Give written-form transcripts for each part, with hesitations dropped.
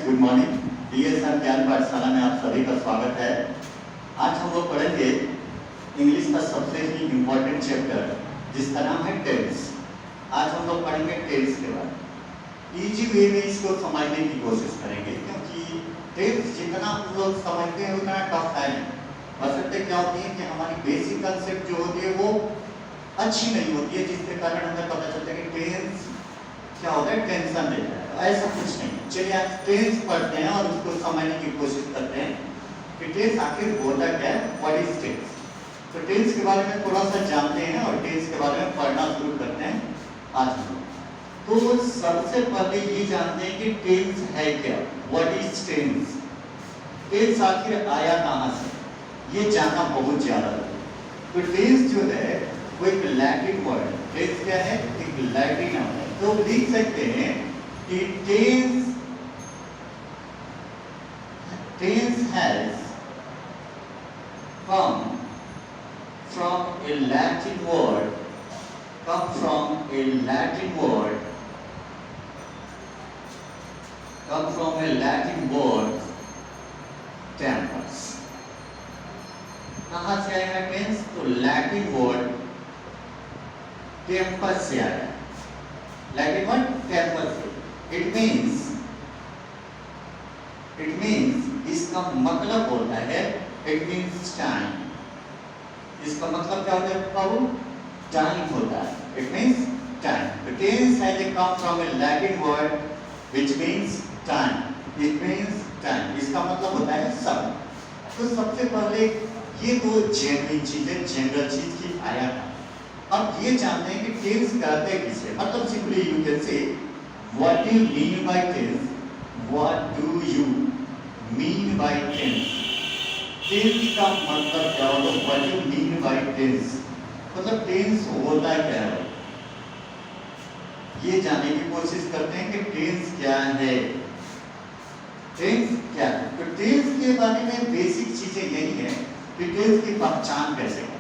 Good morning. DSR ज्ञान पाठशाला में आप सभी का स्वागत है। आज हम लोग पढ़ेंगे इंग्लिश का सबसे ही इम्पोर्टेंट चैप्टर जिसका नाम है टेंस। आज हम लोग पढ़ेंगे टेंस के बारे में। इजी वे में इसको समझने की कोशिश करेंगे क्योंकि टेंस जितना हम लोग समझते हैं उतना टफ है नहीं। बशर्ते क्या होती है कि हमारी बेसिक कंसेप्ट जो होती है वो अच्छी नहीं होती है, जिसके कारण हमें पता चलता है कि टेंस क्या होता है, टेंशन देता है। ऐसा कुछ नहीं। चलिए आज टेंस पढ़ते हैं और उसको समझने की कोशिश करते हैं कि टेंस आखिर होता क्या है, व्हाट इज टेंस। तो टेंस के बारे में थोड़ा सा जानते हैं और टेंस के बारे में पढ़ना शुरू करते हैं आज हम। तो सबसे पहले ये जानते हैं कि टेंस है क्या, व्हाट इज टेंस। टेंस आखिर आया कहाँ से, ये जानना बहुत ज्यादा है। तो टेंस जो है वो एक लैटिन वर्ड है। टेंस क्या है, एक लैटिन वर्ड है। तो लिख सकते हैं कि tense has come from a Latin word, tempus। कहाँ से आएगा टेंस, तो लैटिन वर्ड टेम्पस से आया। लैटिन वर्ड टेम्पस से। इट मीन्स इसका मतलब होता है, इट मीन्स टाइम। इसका मतलब क्या होता है बाबू, टाइम होता है। It means time. तो tense has come from a Latin word which means time. It means time. इसका मतलब होता है समय। तो सबसे पहले ये दो जनरल चीज की आया था। अब ये जानते हैं कि टेंस कहते किसे, मतलब simply you can say what you mean by tense, what do you mean by tense. Tense का मतलब क्या होता है, what you mean by tense, मतलब टेंस होता क्या है, ये जानने की कोशिश करते हैं कि टेंस क्या है। टेंस क्या है, तो टेंस के बारे में बेसिक चीजें यही है कि टेंस की पहचान कैसे करें।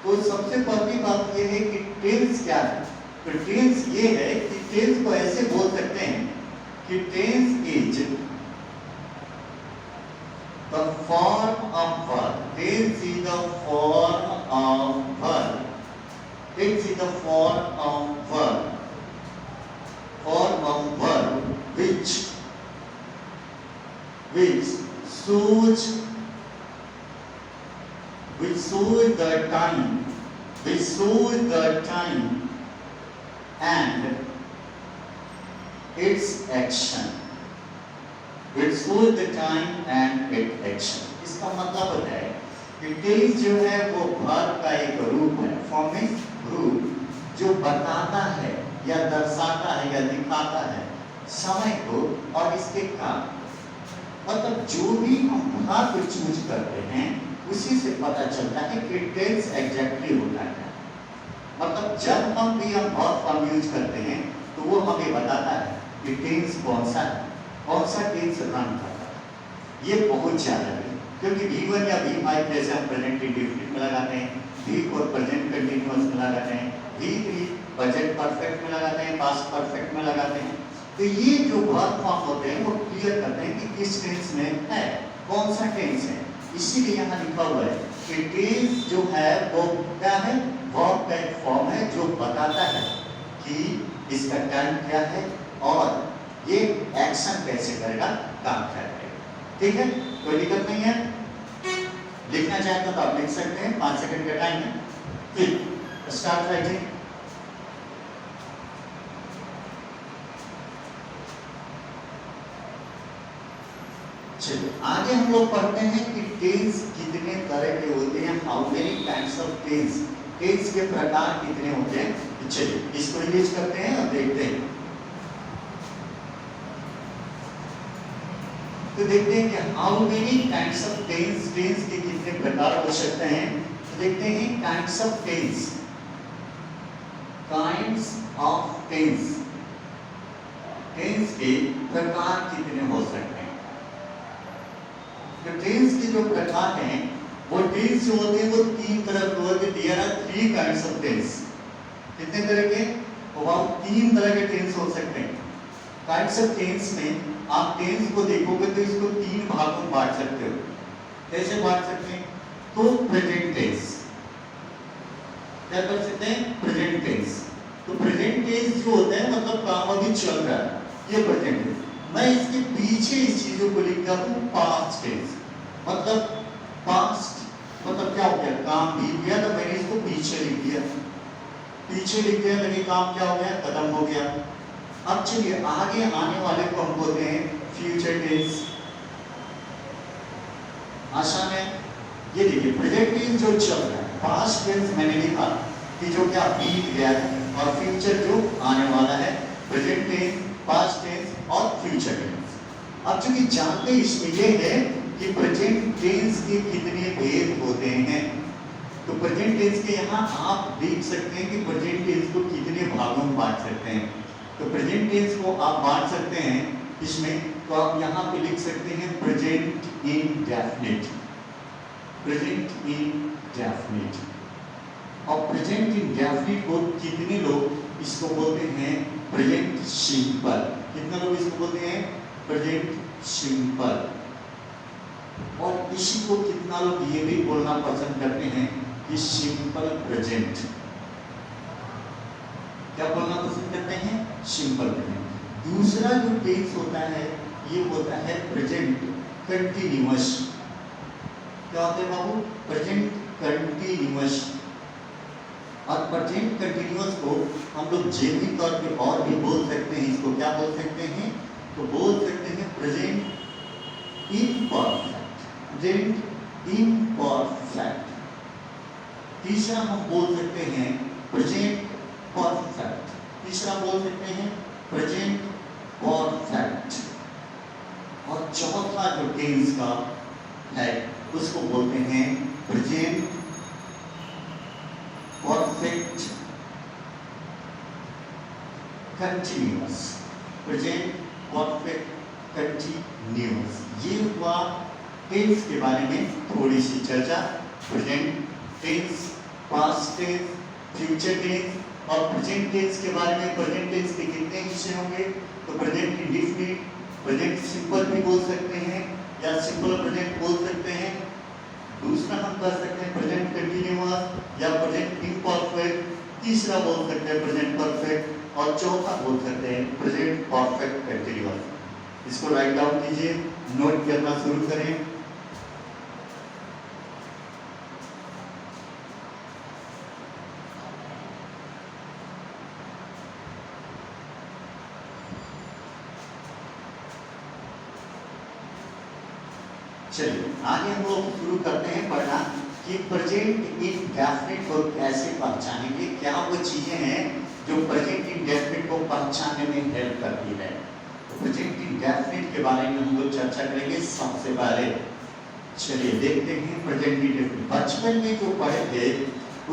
तो सबसे पहली बात यह है कि टेंस क्या है। तो टेंस ये है कि टेंस को ऐसे बोल सकते हैं कि tense is the form of verb. Tense is the form of verb. Tense is the form of verb which shows the time and its action। इसका मतलब होता है कि टेंस जो है वो वर्ब का एक रूप है, फॉर्म मींस रूप, जो बताता है या दर्शाता है या दिखाता है समय को और इसके काम। मतलब जो भी हम वर्ब चूज करते हैं उसी से पता चलता है कि टेंस एग्जैक्टली होता है। मतलब जब हम भी वर्ब फॉर्म यूज करते हैं तो वो हमें बताता है कि टेंस कौन सा है, कौन सा टेंस रन करता है। ये बहुत ज्यादा है क्योंकि V1 या V5 जैसे हम प्रेजेंट इंडेफिनिट में लगाते हैं, V4 प्रेजेंट कंटीन्यूअस में लगाते हैं, V3 प्रेजेंट परफेक्ट में लगाते हैं, पास्ट परफेक्ट में लगाते हैं। तो ये जो वर्ब फॉर्म होते हैं वो क्लियर करते हैं कि किस टेंस में है, कौन सा टेंस है। इसीलिए यहाँ लिखा हुआ है कि टेंस जो है वो क्या है, वर्ब का एक फॉर्म है जो बताता है कि इसका टाइम क्या है और ये एक्शन कैसे करेगा, काम क्या करेगा। ठीक है, कोई दिक्कत नहीं है। लिखना चाहें तो आप लिख सकते हैं, 5 सेकंड का टाइम है। फिर स्टार्ट राइटिंग। चलिए आगे हम लोग पढ़ते हैं कि टेंस कितने तरह के होते हैं, how many types of tense. Tense के प्रकार कितने होते हैं। चलिए इसको यूज करते हैं और देखते हैं। तो देखते हैं कि how many types of tense, tense के कितने प्रकार हो सकते हैं। तो देखते हैं types of tense. Kinds of tense, tense के प्रकार कितने हो सकते हैं। तो टेंस के जो प्रकार हैं वो टेंस जो होते हैं वो 3 तरह के होते हैं। There are 3 kinds of tense. कितने तरह के, वो 3 तरह के टेंस हो सकते हैं। काइंड्स ऑफ टेंस में आप टेंस को देखोगे तो इसको तीन भागों में बांट सकते हो। कैसे बांट सकते हैं? तो प्रेजेंट टेंस, क्या कर सकते हैं? Present tense. तो प्रेजेंट टेंस जो होता है मतलब काम अभी चल रहा है, ये प्रेजेंट टेंस। मैं इसके पीछे इस चीजों को लिखता हूँ पास्ट टेंस, मतलब पास्ट मतलब क्या हो गया? काम बीत गया तो मैंने इसको पीछे लिख दिया, पीछे लिख दिया मेरे काम क्या हो गया? खत्म हो गया। अब चलिए आगे आने वाले को हम बोलते हैं फ्यूचर टेंस। आसान है। ये देखिए प्रेजेंट टेंस जो चल रहा है, पास्ट टेंस मैंने लिखा कि जो क्या बीत गया है, और फ्यूचर जो आने वाला है, प्रेजेंट टेंस, पास्ट टेंस और फ्यूचर टेंस। अब चूंकि जानते इसमें ये है कि प्रेजेंट टेंस के कितने भेद होते हैं, तो प्रेजेंट टेंस के यहाँ आप देख सकते हैं कि प्रेजेंट टेंस को कितने भागों में बांट सकते हैं। तो प्रेजेंट टेंस को आप बांट सकते हैं इसमें, तो आप यहाँ पे लिख सकते हैं प्रेजेंट इंडेफिनिट, प्रेजेंट इंडेफिनिट। और प्रेजेंट इंडेफिनिट को कितने लोग इसको बोलते हैं? Present simple. कितने लोग इसको बोलते हैं? Present simple. और इसी को कितना लोग ये भी बोलना पसंद करते हैं कि सिंपल प्रेजेंट। क्या बोलना पसंद करते हैं? Simple present. दूसरा जो टेंस होता है ये होता है प्रेजेंट कंटिन्यूअस। क्या होता है बाबू? Present continuous. और प्रेजेंट कंटिन्यूअस को हम लोग जेनरिक तौर पे और भी बोल सकते हैं। इसको क्या बोल सकते हैं? तो बोल सकते हैं प्रेजेंट इम्परफेक्ट, प्रेजेंट इम्परफेक्ट। तीसरा हम बोल सकते हैं प्रेजेंट परफेक्ट। तीसरा बोल सकते हैं प्रेजेंट परफेक्ट। और चौथा जो टेंस का है उसको बोलते हैं present perfect continuous, present perfect continuous. ये हुआ टेंस के बारे में थोड़ी सी चर्चा। Present tense, past tense, future tense और प्रेजेंट टेंस के बारे में। प्रेजेंट टेंस के कितने हिस्से होंगे? तो प्रेजेंट इंडेफिनिट, प्रेजेंट सिंपल भी बोल सकते हैं या सिंपल प्रेजेंट बोल सकते हैं। दूसरा हम कर सकते हैं प्रेजेंट कंटिन्यूअस या प्रेजेंट इम्परफेक्ट। तीसरा बोल सकते हैं प्रेजेंट परफेक्ट और चौथा बोल सकते हैं प्रेजेंट परफेक्ट कंटिन्यूअस। इसको राइट डाउन कीजिए, नोट करना शुरू करें। चलिए आगे हम लोग शुरू करते हैं पढ़ना कि प्रेजेंट इंडेफिनिट को कैसे पहचानेंगे। क्या वो चीजें हैं जो प्रेजेंट इंडेफिनिट को पहचानने में हेल्प करती है। तो प्रेजेंट इंडेफिनिट के बारे में हम लोग चर्चा करेंगे। सबसे पहले चलिए देखते हैं प्रेजेंट इंडेफिनिट। बचपन में जो पढ़े थे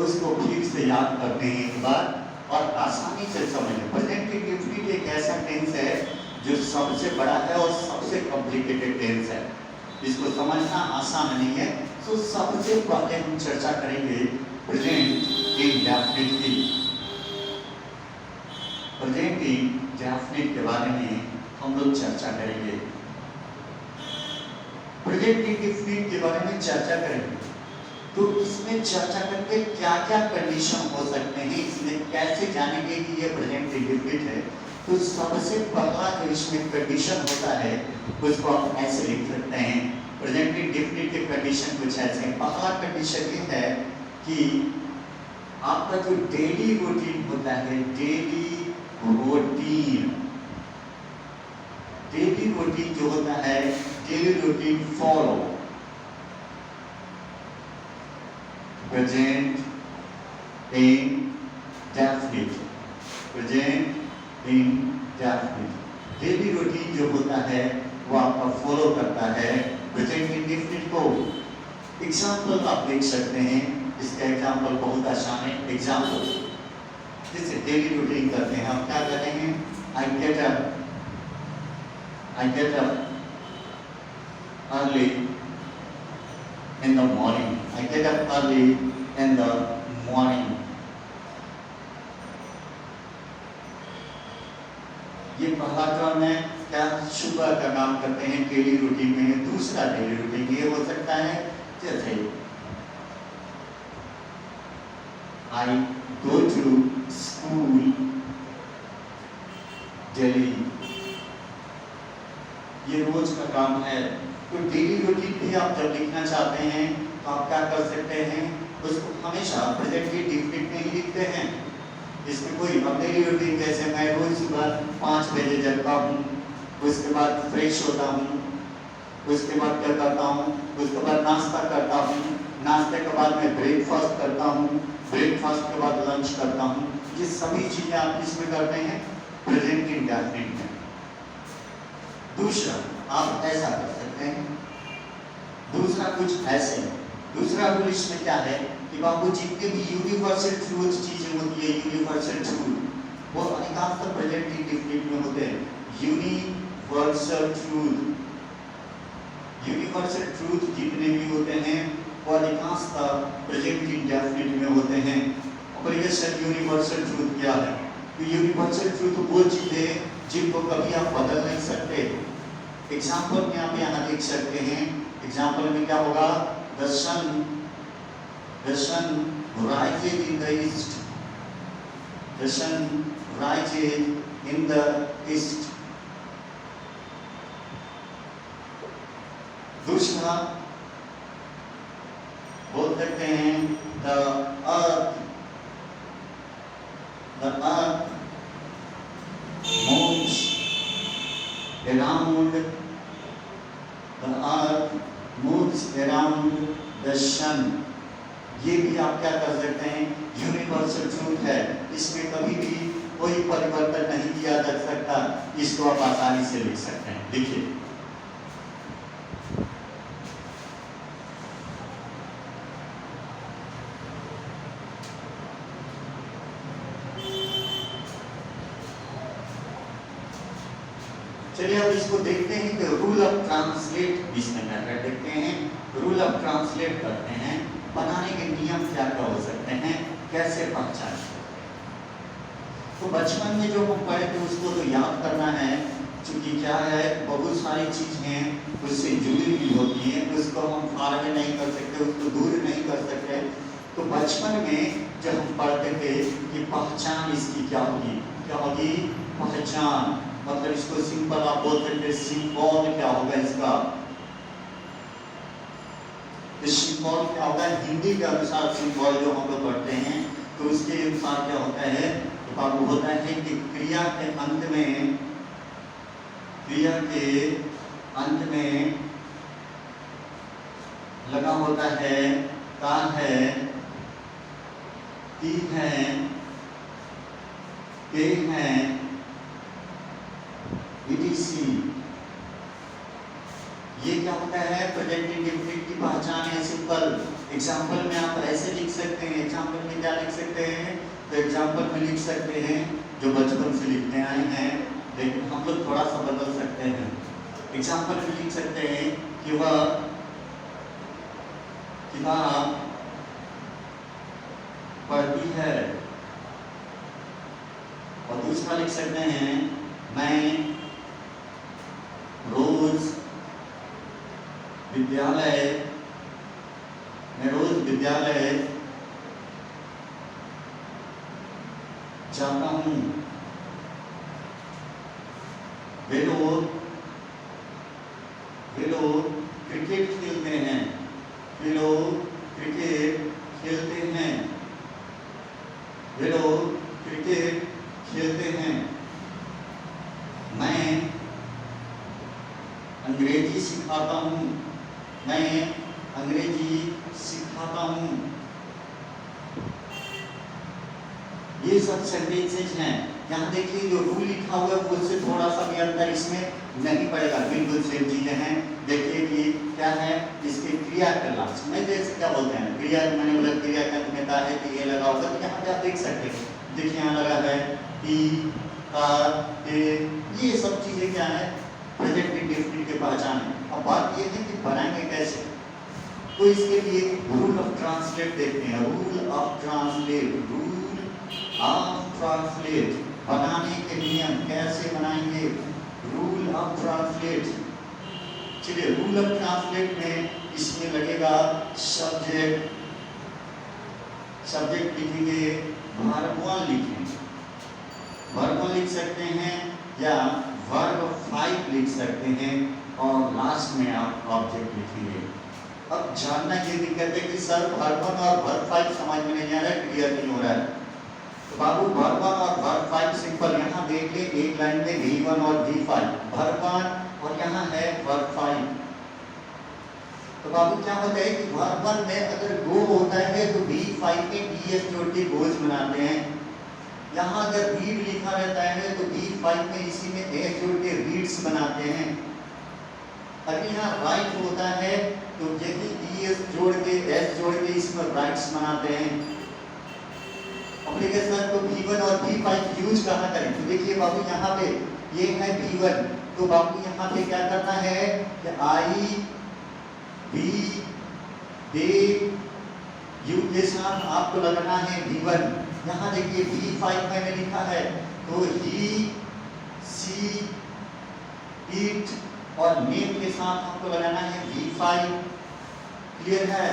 उसको फिर से याद करते हैं एक बार और आसानी से समझें। प्रेजेंट इंडेफिनिट एक ऐसा टेंस है जो सबसे बड़ा है और सबसे कॉम्प्लिकेटेड टेंस है। इसको समझना आसान नहीं है। तो सबसे पहले हम चर्चा करेंगे प्रेजेंट इंडेफिनिट की। प्रेजेंट इंडेफिनिट के बारे में हम लोग चर्चा करेंगे। प्रेजेंट इंडेफिनिट के बारे में चर्चा करेंगे तो इसमें चर्चा करके क्या क्या कंडीशन हो सकते हैं, इसमें कैसे जानेंगे कि ये प्रेजेंट इंडेफिनिट है। तो सबसे पहला जो इसमें कंडीशन होता है उसको आप ऐसे लिख सकते हैं। प्रेजेंट इंडेफिनिट के कंडीशन कुछ ऐसे हैं। पहला कंडीशन ये है कि आपका जो डेली रूटीन होता है, डेली रूटीन जो होता है, daily routine follow present indefinite, present indefinite. Daily routine जो होता है वो आपका फॉलो करता है प्रेजेंट इंडेफिनिट को। एग्जाम्पल आप देख सकते हैं। इसका एग्जाम्पल बहुत आसान है। एग्जाम्पल जैसे डेली रूटीन करते हैं, हम क्या करेंगे? I get up early in the morning. I get up early in the morning. ये पहला भाषा में क्या सुबह का काम करते हैं डेली रूटीन में, दूसरा डेली रूटीन ये हो सकता है जैसे आई गो टू स्कूल डेली, ये रोज का काम है। तो डेली रूटीन भी आप जब लिखना चाहते हैं तो आप क्या कर सकते हैं, उसको हमेशा प्रेजेंट के डिफिनिट में ही लिखते हैं। इसमें कोई डेली रूटीन जैसे मैं रोज सुबह 5 बजे जगता हूँ, उसके बाद फ्रेश होता हूँ, उसके बाद क्या करता हूँ, उसके बाद नाश्ता करता हूँ, नाश्ते के बाद मैं ब्रेकफास्ट करता हूँ, ब्रेकफास्ट के बाद लंच करता हूँ। ये सभी चीजें आप किसमें करते हैं, प्रेजेंट इंडेफिनिट में। दूसरा आप ऐसा कर सकते हैं, दूसरा कुछ ऐसे, दूसरा रूल इसमें क्या है कि बाबू जितने भी यूनिवर्सल ट्रूथ चीजें होती है, यूनिवर्सल ट्रूथ वो अधिकांशतः प्रेजेंट इंडेफिनिट में होते हैं। यूनिवर्सल ट्रूथ, यूनिवर्सल ट्रूथ जितने भी होते हैं वो अधिकांशतः प्रेजेंट इंडेफिनिट में होते हैं। और ये सर यूनिवर्सल ट्रूथ क्या है, तो यूनिवर्सल ट्रूथ वो चीजें जिनको कभी आप बदल नहीं सकते। एग्जाम्पल में आप यहाँ देख सकते हैं, एग्जाम्पल में क्या होगा, the sun rises in the east, the sun rises in the east। दूसरा बोल सकते हैं the earth moves around, the earth moves around the sun। ये भी आप क्या कर सकते हैं, यूनिवर्सल ट्रूथ है, इसमें कभी भी कोई परिवर्तन नहीं किया जा सकता, इसको आप आसानी से लिख सकते हैं। देखिए चलिए अब इसको देखते हैं कि रूल ऑफ ट्रांसलेट इसमें मेथड देखते हैं। रूल ऑफ ट्रांसलेट करते हैं, बनाने के नियम क्या क्या हो सकते हैं, कैसे पहचान सकते हैं। तो बचपन में जो हम पढ़े थे उसको तो याद करना है, क्योंकि क्या है बहुत सारी चीजें उससे जुड़ी हुई होती हैं, उसको हम फारग नहीं कर सकते, उसको दूर नहीं कर सकते। तो बचपन में जब हम पढ़ते थे कि पहचान इसकी क्या होगी, क्या होगी पहचान, मतलब इसको सिंपल आप बोल सकते हैं सिंबल क्या होगा इसका, सिंबल क्या होगा हिंदी के अनुसार, सिंबल जो हम लोग पढ़ते हैं तो उसके अनुसार क्या होता है, तो बाबू होता है कि क्रिया के अंत में, क्रिया के अंत में लगा होता है का है, ती है, के है, ETC। ये क्या होता है, प्रेजेंट इंडेफिनिट की पहचान है सिंपल। एग्जाम्पल में आप ऐसे लिख सकते हैं, एग्जाम्पल में क्या लिख सकते हैं, तो एग्जाम्पल में लिख सकते हैं जो बचपन से लिखते आए हैं, लेकिन हम लोग थोड़ा सा बदल सकते हैं। एग्जाम्पल में लिख सकते हैं कि वह किताब पढ़ती है, और दूसरा लिख सकते हैं मैं रोज विद्यालय जाता हूँ। वे लोग क्रिकेट खेलते हैं, वे लोग क्रिकेट खेलते हैं, वे लोग क्रिकेट खेलते हैं। मैं अंग्रेजी सिखाता हूँ, मैं अंग्रेजी सिखाता हूँ। ये सब सेंटेंसेज हैं। यहाँ देखिए जो रूल लिखा हुआ है उससे थोड़ा सा भी अंतर इसमें नहीं पड़ेगा, बिल्कुल सेम चीजें हैं। देखिए कि क्या है, इसके क्रिया के लास्ट में जैसे क्या बोलते हैं, क्रिया मैंने बोला क्रिया का अंत है कि ये लगा होगा, तो यहाँ पे आप देख सकते हैं, देखिए यहाँ लगा है टी, कार, ये सब चीजें क्या है, प्रेजेंट इंडेफिनिट के पहचान है। अब बात ये है कि बनाएंगे कैसे, तो इसके लिए रूल ऑफ ट्रांसलेट देखते हैं। Rule of translate, rule of translate बनाने के नियम कैसे बनाएंगे, रूल ऑफ ट्रांसलेट। चलिए, रूल ऑफ ट्रांसलेट में इसमें लगेगा सब्जेक्ट, सब्जेक्ट लिखेंगे, वर्ब 1 लिखेंगे, वर्ब 1 लिख सकते हैं या वर्ब 5 लिख सकते हैं और लास्ट में आप ऑब्जेक्ट लिखेंगे। अब जानना ये दिक्कत है कि सर वर्ब 1 और वर्ब 5 समझ में नहीं आ रहा है, क्लियर नहीं हो रहा है। तो बाबू वर्ब 1 और वर्ब 5 सिंपल, यहाँ देख ले एक लाइन में V1 और V5, वर्ब 1 और यहाँ है वर्ब 5। तो बाबू क्या होता है कि वर्ब 1 में अगर गो होता है तो V5 में ES जोड़ के गोज बनाते हैं। यहाँ अगर रीड लिखा रहता है तो V5 में इसी में S जोड़ के रीड्स बनाते हैं। अगर यहाँ राइट होता है तो यही ES जोड़ के S जोड़ के इसमें राइट्स बनाते हैं। एप्लीकेशन को V1 और V5 यूज कहाँ करें, तो देखिए बाबू यहाँ पे ये है V1, तो बाबू यहाँ पे क्या करना है कि I V दे U के साथ आपको लगाना है V1। यहाँ देखिए V5 मैंने लिखा है तो he, she, it और नेम के साथ आपको लगाना है V5। क्लियर है,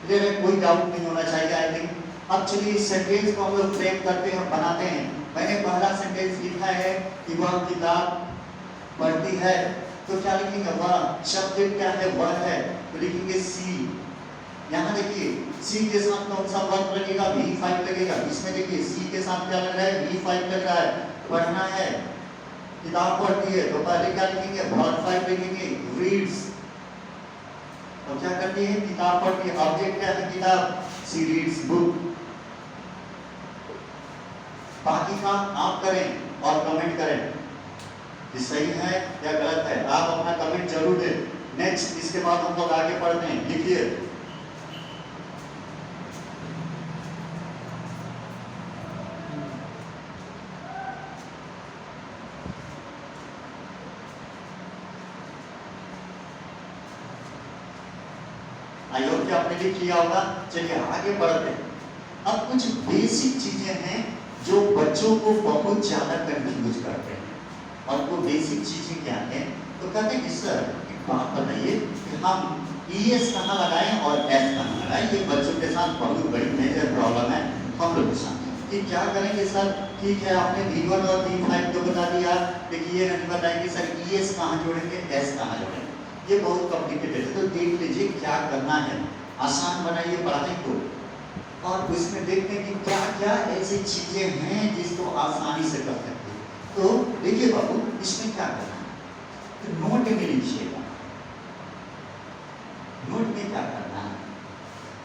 क्लियर है, कोई डाउट नहीं होना चाहिए आई थिंक। अब चलिए इस सेंटेंस को हम लोग फ्रेम करते हैं, बनाते हैं। मैंने पहला सेंटेंस लिखा है कि वह किताब पढ़ती है, तो क्या लिखेंगे, वह सब्जेक्ट क्या है, वह है, तो लिखेंगे सी। यहाँ देखिए सी के साथ कौन सा वर्ब लगेगा, V5 लगेगा। इसमें देखिए सी के साथ क्या लग रहा है, V5 लग रहा है, पढ़ना है, किताब पढ़ती है, तो पहले क्या लिखेंगे, वर्ब 5 लिखेंगे, रीड्स। तो क्या करती है, किताब पढ़ती है, ऑब्जेक्ट क्या है, किताब, सी रीड्स बुक। बाकी काम आप करें और कमेंट करें कि सही है या गलत है, आप अपना कमेंट जरूर दें। नेक्स्ट, इसके बाद हम लोग आगे पढ़ते हैं, लिखिए। आई होप कि आपने लिख लिया होगा। चलिए आगे बढ़ते हैं। अब कुछ बेसिक चीजें हैं जो बच्चों को बहुत ज्यादा कंफ्यूज करते हैं, और वो बेसिक चीजें क्या है, तो कहते हैं कि सर एक बात बताइए कि हम ES कहाँ लगाएं और S कहाँ लगाएं। ये बच्चों के साथ बहुत बड़ी मेजर प्रॉब्लम है हम लोग के साथ कि क्या करेंगे सर। ठीक है, आपने V1 और V5 तो बता दिया, लेकिन ये नहीं बताएंगे सर ES कहाँ जोड़ेंगे, S कहाँ जोड़ेंगे। ये बहुत कॉम्प्लिकेटेड है, तो देख लीजिए क्या करना है। आसान बनाइए पढ़ाई को और उसमें देखते हैं कि क्या क्या ऐसी चीजें हैं जिसको आसानी से कर सकते हैं। तो देखिए बाबू, इसमें क्या करना है, तो नोट में लिखिएगा। नोट में क्या करना है,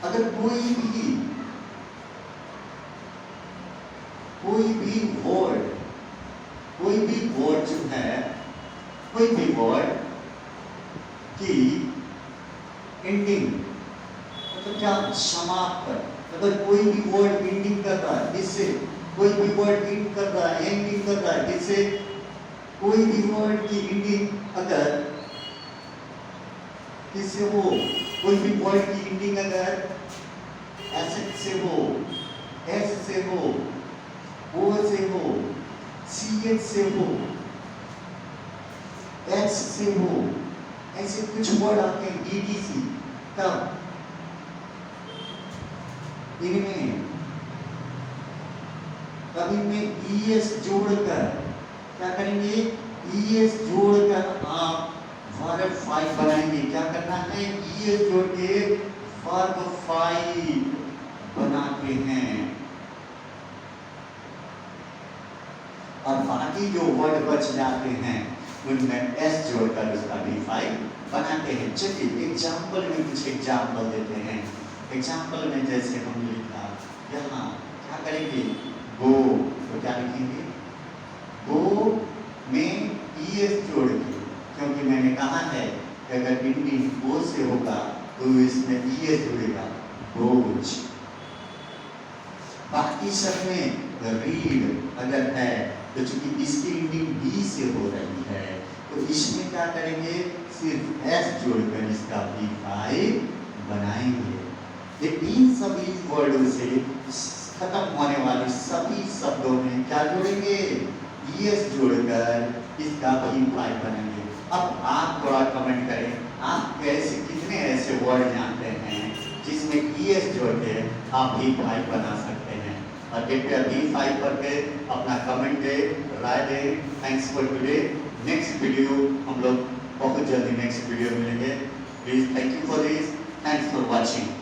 अगर कोई भी वर्ड जो है, कोई भी वर्ड की एंडिंग मतलब क्या, समाप्त, अगर कोई भी वर्ड एंडिंग कर रहा है, इससे कोई भी वर्ड एंड कर रहा है, एंडिंग कर रहा है, इससे कोई भी वर्ड की एंडिंग अगर किससे हो, कोई भी वर्ड की एंडिंग अगर S से हो, S से हो, O से हो, CH से हो, H से हो, ऐसे कुछ वर्ड आते हैं DTC, तब इनमें ES जोड़कर क्या करेंगे, ES जोड़कर आप वर्ब 5 बनाएंगे। क्या करना है, ES जोड़ के वर्ब 5 बनाते हैं और बाकी जो वर्ड बच जाते हैं उनमें S जोड़कर उसका V5 बनाते हैं। चलिए एग्जाम्पल में कुछ एग्जाम्पल देते हैं। एग्जाम्पल में जैसे हम लिखा यहाँ क्या करेंगे, गो, तो क्या लिखेंगे, गो में ES जोड़ के, क्योंकि मैंने कहा है कि अगर एंडिंग गो से होगा तो इसमें ES जुड़ेगा, गोज। बाकी सब में रीड अगर है तो चूंकि इसकी एंडिंग B से हो रही है तो इसमें क्या करेंगे, सिर्फ S जोड़कर इसका V5 बनाएंगे। इन सभी वर्डों से खत्म होने वाली सभी शब्दों में क्या जोड़ेंगे? ईएस जोड़कर इसका भी फाइल बनेंगे। अब आप थोड़ा कमेंट करें, आप कैसे कितने ऐसे वर्ड जानते हैं जिसमें ईएस जोड़ के आप भी फाइल बना सकते हैं? और कृपया भी फाइल पर के अपना कमेंट दे, राय दे। Thanks for today. Next video हम लोग बहुत जल्दी नेक्स्ट वीडियो मिलेंगे। Please thank you for this, thanks for watching.